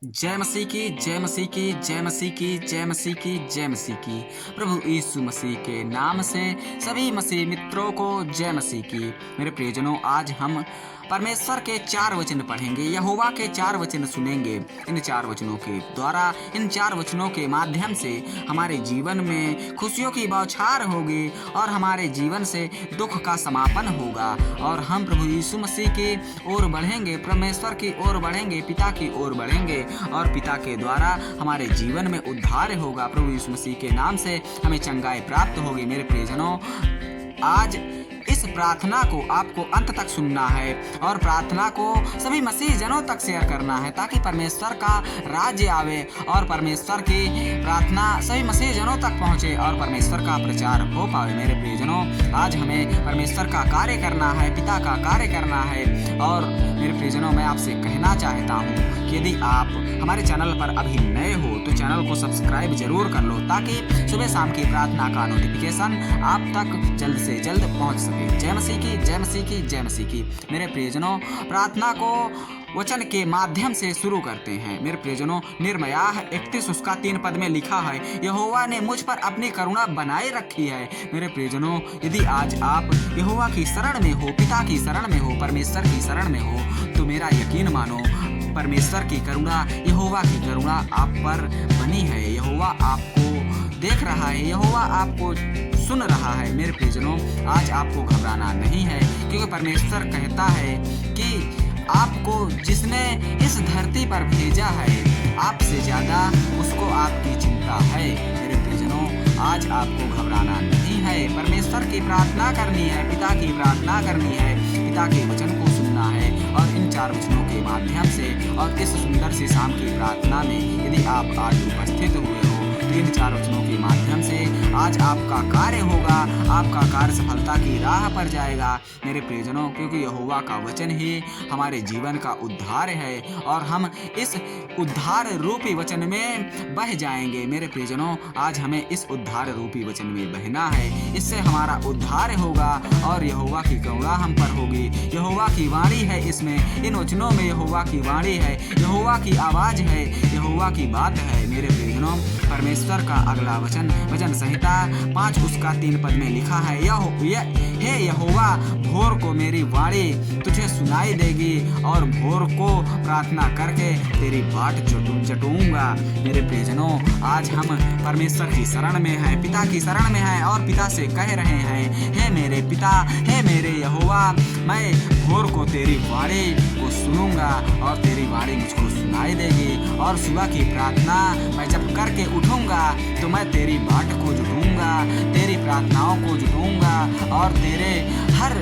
जय मसीह की जय मसीह की जय मसीह की जय मसीह की जय मसीह की। प्रभु यीशु मसीह के नाम से सभी मसीह मित्रों को जय मसीह की। मेरे प्रियजनों, आज हम परमेश्वर के 4 वचन पढ़ेंगे, यहोवा के 4 वचन सुनेंगे। इन 4 वचनों के द्वारा, इन 4 वचनों के माध्यम से हमारे जीवन में खुशियों की बौछार होगी और हमारे जीवन से दुख का समापन होगा और हम प्रभु यीशु मसीह की ओर बढ़ेंगे, परमेश्वर की ओर बढ़ेंगे, पिता की ओर बढ़ेंगे और पिता के द्वारा हमारे जीवन में उद्धार होगा। प्रभु यीशु मसीह के नाम से हमें चंगाई प्राप्त होगी। मेरे प्रियजनों, आज इस प्रार्थना को आपको अंत तक सुनना है और प्रार्थना को सभी मसीह जनों तक शेयर करना है ताकि परमेश्वर का राज्य आवे और परमेश्वर की प्रार्थना सभी मसीह जनों तक पहुंचे और परमेश्वर का प्रचार हो पावे। मेरे प्रियजनों, आज हमें परमेश्वर का कार्य करना है, पिता का कार्य करना है। और मेरे प्रियजनों, मैं आपसे कहना चाहता हूँ कि यदि आप हमारे चैनल पर अभी नए हो तो चैनल को सब्सक्राइब जरूर कर लो ताकि सुबह शाम की प्रार्थना का नोटिफिकेशन आप तक जल्द से जल्द पहुंच सके। जय मसीह की जय मसीह की जय मसीह की। मेरे प्रियजनों, प्रार्थना को वचन के माध्यम से शुरू करते हैं। मेरे प्रियजनों, निर्मयाह 31 उसका 3 पद में लिखा है, यहोवा ने मुझ पर अपनी करुणा बनाए रखी है। मेरे प्रियजनों, यदि आज आप यहोवा की शरण में हो, पिता की शरण में हो, परमेश्वर की शरण में हो, तो मेरा यकीन मानो परमेश्वर की करुणा, यहोवा की करुणा आप पर बनी है। यहोवा आपको देख रहा है, यहोवा आपको सुन रहा है। मेरे प्रियजनों, आज आपको घबराना नहीं है क्योंकि परमेश्वर कहता है कि आपको जिसने इस धरती पर भेजा है, आपसे ज्यादा उसको आपकी चिंता है। मेरे प्रियजनों, आज आपको घबराना नहीं है। परमेश्वर की प्रार्थना करनी है, पिता की प्रार्थना करनी है, पिता के वचन को सुनना है और इन 4 वचनों के माध्यम से और इस सुंदर सी शाम की प्रार्थना में यदि आप आज उपस्थित हुए हो, इन 4 वचनों के माध्यम से आज आपका कार्य होगा, आपका कार्य सफलता की राह पर जाएगा। मेरे प्रियजनों, क्योंकि यहोवा का वचन ही हमारे जीवन का उद्धार है और हम इस उद्धार रूपी वचन में बह जाएंगे। मेरे प्रियजनों, आज हमें इस उद्धार रूपी वचन में बहना है, इससे हमारा उद्धार होगा और यहोवा की करुणा हम पर होगी। यहोवा की वाणी है, इसमें इन वचनों में यहोवा की वाणी है, यहोवा की आवाज है, यहोवा की बात है। मेरे प्रियजनों, परमेश्वर का अगला वचन भजन संहिता 5 उसका 3 पद में लिखा है, हे यहोवा, भोर को मेरी वाणी तुझे सुनाई देगी और भोर को प्रार्थना करके तेरी बाट चटूंगा। मेरे प्रियजनों, आज हम परमेश्वर की शरण में हैं, पिता की शरण में हैं और पिता से कह रहे हैं, हे मेरे पिता, हे मेरे यहोवा, मैं भोर को तेरी वाणी को सुनूंगा और तेरी वाणी मुझको सुनाई देगी और सुबह की प्रार्थना मैं जब करके उठूंगा तो मैं तेरी बाट को जुटूंगा, तेरी प्रार्थनाओं को जुटूंगा और तेरे हर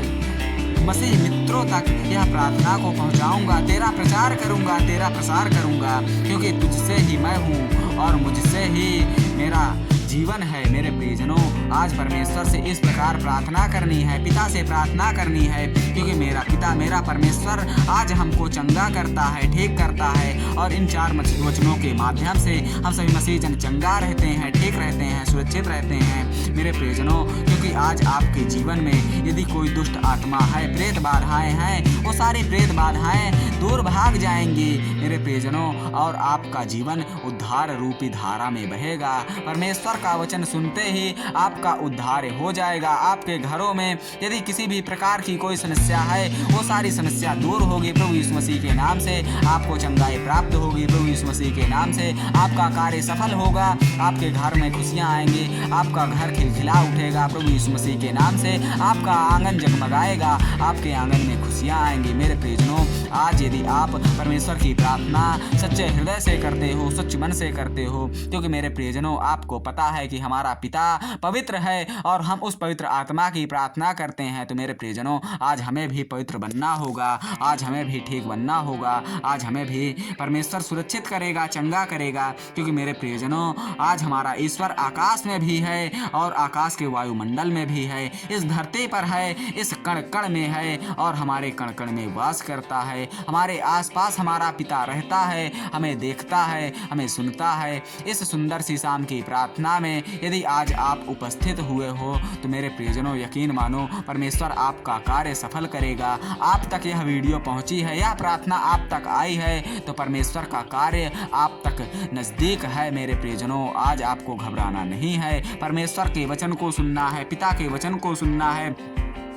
मसीह मित्रों तक यह प्रार्थना को पहुंचाऊंगा, तेरा प्रचार करूंगा, तेरा प्रसार करूंगा, क्योंकि तुझसे ही मैं हूं और मुझसे ही मेरा जीवन है। मेरे प्रियजनों, आज परमेश्वर से इस प्रकार प्रार्थना करनी है, पिता से प्रार्थना करनी है, क्योंकि मेरा पिता, मेरा परमेश्वर आज हमको चंगा करता है, ठीक करता है और इन 4 वचनों के माध्यम से हम सभी मसीह जन चंगा रहते हैं, ठीक रहते हैं, सुरक्षित रहते हैं। मेरे प्रियजनों, क्योंकि आज आपके जीवन में यदि कोई दुष्ट आत्मा है, प्रेत बाधाएं हैं, वो सारी प्रेत बाधाएं दूर भाग जाएंगी। मेरे प्रियजनों, और आपका जीवन उद्धार रूपी धारा में बहेगा। परमेश्वर का वचन सुनते ही आपका उद्धार हो जाएगा। आपके घरों में यदि किसी भी प्रकार की कोई समस्या है, वो सारी समस्या दूर होगी। प्रभु यीशु मसीह के नाम से आपको चंगाई प्राप्त होगी। प्रभु यीशु मसीह के नाम से आपका कार्य सफल होगा, आपके घर में खुशियां आएंगी, आपका घर खिलखिला उठेगा। प्रभु यीशु मसीह के नाम से आपका आंगन जगमगाएगा, आपके आंगन में खुशियां आएंगी। मेरे प्रियजनों, आज यदि आप परमेश्वर की प्रार्थना सच्चे हृदय से करते हो, सच्चे मन से करते हो, क्योंकि मेरे प्रियजनों, आपको पता है कि हमारा पिता पवित्र है और हम उस पवित्र आत्मा की प्रार्थना करते हैं, तो मेरे प्रियजनों, आज हमें भी पवित्र बनना होगा, आज हमें भी ठीक बनना होगा, आज हमें भी परमेश्वर सुरक्षित करेगा, चंगा करेगा, क्योंकि मेरे प्रियजनों, आज हमारा ईश्वर आकाश में भी है और आकाश के वायुमंडल में भी है, इस धरती पर है, इस कण कण में है और हमारे कण कण में वास करता है। हमारे आसपास हमारा पिता रहता है, हमें देखता है, हमें सुनता है। इस सुंदर सी शाम की प्रार्थना में यदि आज आप उपस्थित हुए हो तो मेरे प्रियजनों, यकीन मानो परमेश्वर आपका कार्य सफल करेगा। आप तक यह वीडियो पहुंची है, यह प्रार्थना आप तक आई है, तो परमेश्वर परमेश्वर का कार्य आप तक नज़दीक है मेरे प्रियजनों। आज आपको घबराना नहीं है, परमेश्वर के वचन को सुनना है, पिता के वचन को सुनना है,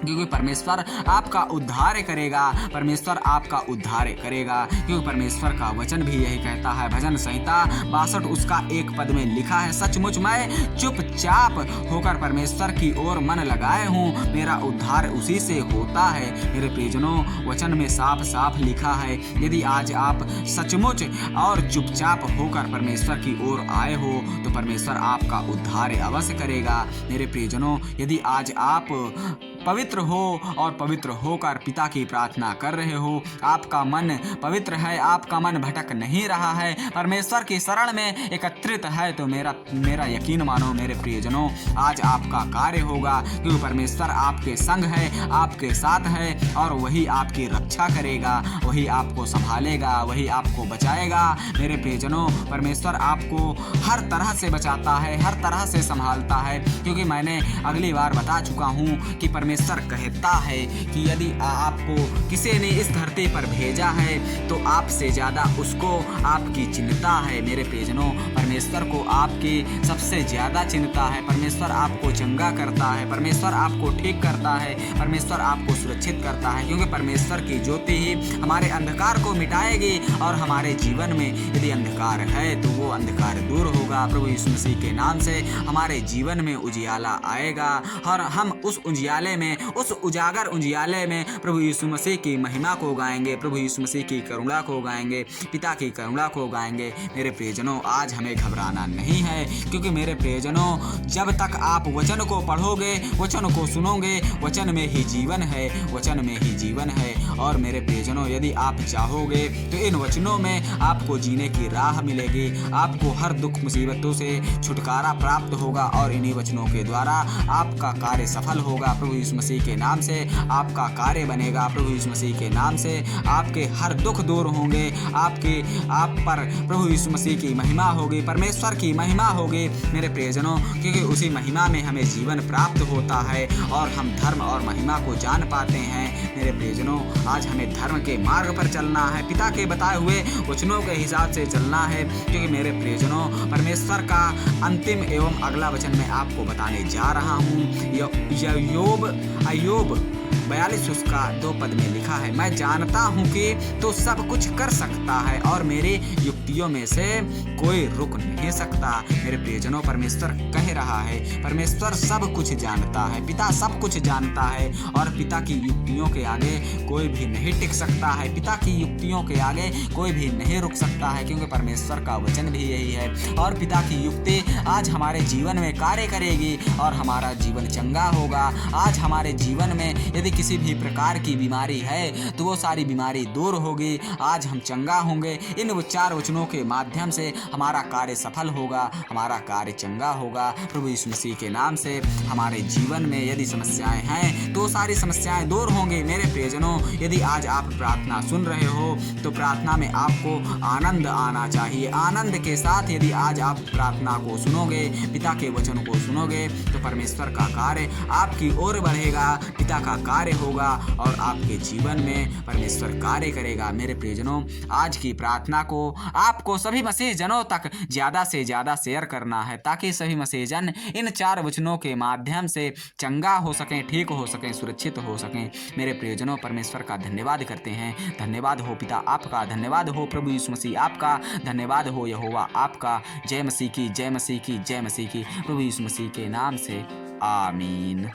क्योंकि परमेश्वर आपका उद्धार करेगा, परमेश्वर आपका उद्धार करेगा, क्योंकि परमेश्वर का वचन भी यही कहता है। भजन संहिता 62 उसका 1 पद में लिखा है, सचमुच मैं चुपचाप होकर परमेश्वर की ओर मन लगाए हूँ, मेरा उद्धार उसी से होता है। मेरे प्रियजनों, वचन में साफ साफ लिखा है, यदि आज आप सचमुच और चुपचाप होकर परमेश्वर की ओर आए हो तो परमेश्वर आपका उद्धार अवश्य करेगा। मेरे प्रियजनों, यदि आज आप पवित्र हो और पवित्र होकर पिता की प्रार्थना कर रहे हो, आपका मन पवित्र है, आपका मन भटक नहीं रहा है, परमेश्वर की शरण में एकत्रित है, तो मेरा यकीन मानो मेरे प्रियजनों, आज आपका कार्य होगा, क्योंकि परमेश्वर आपके संग है, आपके साथ है और वही आपकी रक्षा करेगा, वही आपको संभालेगा, वही आपको बचाएगा। मेरे प्रियजनों, परमेश्वर आपको हर तरह से बचाता है, हर तरह से संभालता है, क्योंकि मैंने अगली बार बता चुका हूँ कि परमेश्वर कहता है कि यदि आपको किसी ने इस धरती पर भेजा है तो आपसे ज्यादा उसको आपकी चिंता है। मेरे प्रियजनों, परमेश्वर को आपकी सबसे ज्यादा चिंता है, परमेश्वर आपको चंगा करता है, परमेश्वर आपको ठीक करता है, परमेश्वर आपको सुरक्षित करता है, क्योंकि परमेश्वर की ज्योति ही हमारे अंधकार को मिटाएगी और हमारे जीवन में यदि अंधकार है तो वो अंधकार दूर होगा। प्रभु यीशु मसीह के नाम से हमारे जीवन में उजियाला आएगा और हम उस उजियाले में, उस उजागर उजियाले में प्रभु यीशु मसीह की महिमा को गाएंगे, प्रभु यीशु मसीह की करुणा को गाएंगे, पिता की करुणा को गाएंगे। मेरे प्रियजनों, आज हमें घबराना नहीं है, क्योंकि मेरे प्रियजनों, जब तक आप वचन को पढ़ोगे, वचन को सुनोगे, वचन में ही जीवन है, वचन में ही जीवन है। और मेरे प्रियजनों, यदि आप चाहोगे तो इन वचनों में आपको जीने की राह मिलेगी, आपको हर दुख मुसीबतों से छुटकारा प्राप्त होगा और इन्हीं वचनों के द्वारा आपका कार्य सफल होगा। प्रभु यीशु मसीह के नाम से आपका कार्य बनेगा, प्रभु यीशु मसीह के नाम से आपके हर दुख दूर होंगे, आप पर प्रभु यीशु मसीह की महिमा होगी, परमेश्वर की महिमा होगी। मेरे प्रियजनों, क्योंकि उसी महिमा में हमें जीवन प्राप्त होता है और हम धर्म और महिमा को जान पाते हैं। मेरे प्रियजनों, आज हमें धर्म के मार्ग पर चलना है, पिता के बताए हुए वचनों के हिसाब से चलना है, क्योंकि मेरे प्रियजनों, परमेश्वर का अंतिम एवं अगला वचन मैं आपको बताने जा रहा हूँ। अय्यूब 42 उसका 2 पद में लिखा है, मैं जानता हूँ कि तू सब कुछ कर सकता है और मेरी युक्तियों में से कोई रुक नहीं सकता। मेरे प्रियजनों, परमेश्वर कह रहा है, परमेश्वर सब कुछ जानता है, पिता सब कुछ जानता है और पिता की युक्तियों के आगे कोई भी नहीं टिक सकता है, पिता की युक्तियों के आगे कोई भी नहीं रुक सकता है, क्योंकि परमेश्वर का वचन भी यही है। और पिता की युक्ति आज हमारे जीवन में कार्य करेगी और हमारा जीवन चंगा होगा। आज हमारे जीवन में यदि किसी भी प्रकार की बीमारी है तो वो सारी बीमारी दूर होगी, आज हम चंगा होंगे। इन 4 वचनों के माध्यम से हमारा कार्य सफल होगा, हमारा कार्य चंगा होगा। प्रभु यीशु मसीह के नाम से हमारे जीवन में यदि समस्याएं हैं तो सारी समस्याएं दूर होंगी। मेरे प्रियजनों, यदि आज आप प्रार्थना सुन रहे हो तो प्रार्थना में आपको आनंद आना चाहिए। आनंद के साथ यदि आज आप प्रार्थना को सुनोगे, पिता के वचन को सुनोगे, तो परमेश्वर का कार्य आपकी ओर बढ़ेगा, पिता का कार्य होगा और आपके जीवन में परमेश्वर कार्य करेगा। मेरे प्रियजनों, आज की प्रार्थना को आपको सभी मसीह जनों तक ज्यादा से ज्यादा शेयर करना है, ताकि सभी मसीह जन इन 4 वचनों के माध्यम से चंगा हो सकें, ठीक हो सकें, सुरक्षित हो सकें। मेरे प्रियजनों, परमेश्वर का धन्यवाद करते हैं। धन्यवाद हो पिता आपका, धन्यवाद हो प्रभु यीशु मसीह आपका, धन्यवाद हो यहोवा आपका। जय मसीह की, जय मसीह की, जय मसीह की, प्रभु यीशु मसीह के नाम से आमीन।